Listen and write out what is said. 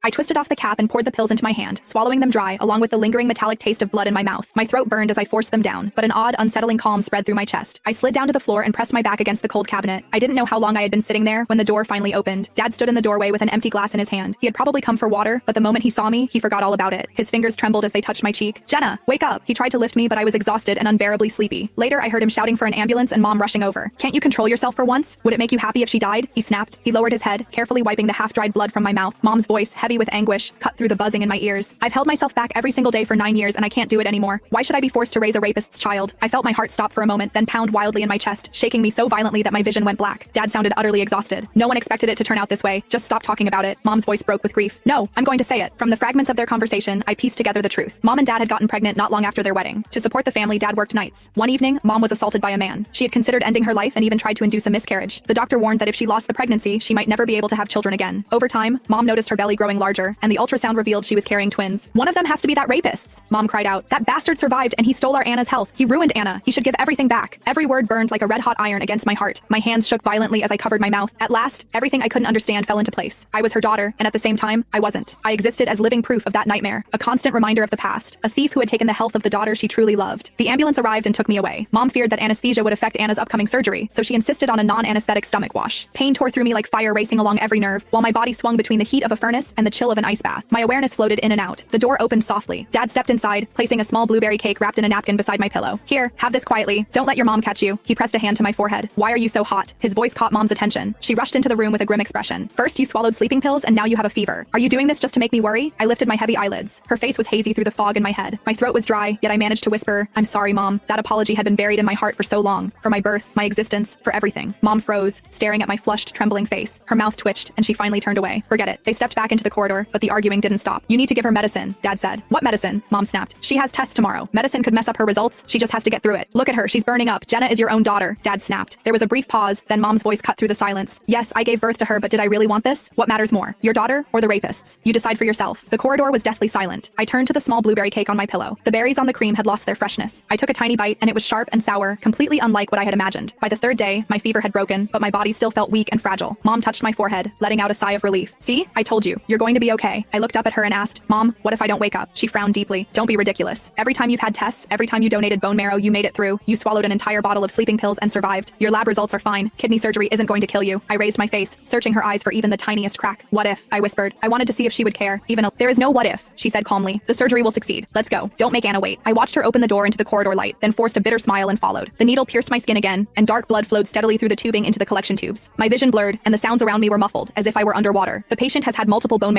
I twisted off the cap and poured the pills into my hand, swallowing them dry, along with the lingering metallic taste of blood in my mouth. My throat burned as I forced them down, but an odd, unsettling calm spread through my chest. I slid down to the floor and pressed my back against the cold cabinet. I didn't know how long I had been sitting there when the door finally opened. Dad stood in the doorway with an empty glass in his hand. He had probably come for water, but the moment he saw me, he forgot all about it. His fingers trembled as they touched my cheek. "Jenna, wake up!" He tried to lift me, but I was exhausted and unbearably sleepy. Later, I heard him shouting for an ambulance and Mom rushing over. "Can't you control yourself for once? Would it make you happy if she died?" He snapped. He lowered his head, carefully wiping the half-dried blood from my mouth. Mom's voice, heavy with anguish, cut through the buzzing in my ears. "I've held myself back every single day for 9 years and I can't do it anymore. Why should I be forced to raise a rapist's child?" I felt my heart stop for a moment, then pound wildly in my chest, shaking me so violently that my vision went black. Dad sounded utterly exhausted. "No one expected it to turn out this way. Just stop talking about it." Mom's voice broke with grief. "No, I'm going to say it." From the fragments of their conversation, I pieced together the truth. Mom and Dad had gotten pregnant not long after their wedding. To support the family, Dad worked nights. One evening, Mom was assaulted by a man. She had considered ending her life and even tried to induce a miscarriage. The doctor warned that if she lost the pregnancy, she might never be able to have children again. Over time, Mom noticed her belly growing larger, and the ultrasound revealed she was carrying twins. "One of them has to be that rapist's," Mom cried out. "That bastard survived and he stole our Anna's health. He ruined Anna. He should give everything back." Every word burned like a red-hot iron against my heart. My hands shook violently as I covered my mouth. At last, everything I couldn't understand fell into place. I was her daughter, and at the same time, I wasn't. I existed as living proof of that nightmare, a constant reminder of the past, a thief who had taken the health of the daughter she truly loved. The ambulance arrived and took me away. Mom feared that anesthesia would affect Anna's upcoming surgery, so she insisted on a non-anesthetic stomach wash. Pain tore through me like fire racing along every nerve, while my body swung between the heat of a furnace and the chill of an ice bath. My awareness floated in and out. The door opened softly. Dad stepped inside, placing a small blueberry cake wrapped in a napkin beside my pillow. "Here, have this quietly. Don't let your mom catch you." He pressed a hand to my forehead. "Why are you so hot?" His voice caught Mom's attention. She rushed into the room with a grim expression. "First you swallowed sleeping pills and now you have a fever. Are you doing this just to make me worry?" I lifted my heavy eyelids. Her face was hazy through the fog in my head. My throat was dry, yet I managed to whisper, "I'm sorry, Mom." That apology had been buried in my heart for so long. For my birth, my existence, for everything. Mom froze, staring at my flushed, trembling face. Her mouth twitched, and she finally turned away. "Forget it." They stepped back into the corridor, but the arguing didn't stop. "You need to give her medicine," Dad said. "What medicine?" Mom snapped. "She has tests tomorrow. Medicine could mess up her results. She just has to get through it. Look at her, she's burning up. Jenna is your own daughter," Dad snapped. There was a brief pause, then Mom's voice cut through the silence. "Yes, I gave birth to her, but did I really want this? What matters more, your daughter or the rapists? You decide for yourself." The corridor was deathly silent. I turned to the small blueberry cake on my pillow. The berries on the cream had lost their freshness. I took a tiny bite, and it was sharp and sour, completely unlike what I had imagined. By the third day, my fever had broken, but my body still felt weak and fragile. Mom touched my forehead, letting out a sigh of relief. "See? I told you. You're going to be okay." I looked up at her and asked, "Mom, what if I don't wake up?" She frowned deeply. "Don't be ridiculous. Every time you've had tests, every time you donated bone marrow, you made it through. You swallowed an entire bottle of sleeping pills and survived. Your lab results are fine. Kidney surgery isn't going to kill you." I raised my face, searching her eyes for even the tiniest crack. "What if?" I whispered. I wanted to see if she would care. There is no what if," she said calmly. "The surgery will succeed. Let's go. Don't make Anna wait." I watched her open the door into the corridor light, then forced a bitter smile and followed. The needle pierced my skin again, and dark blood flowed steadily through the tubing into the collection tubes. My vision blurred, and the sounds around me were muffled, as if I were underwater. The patient has had multiple bone marrow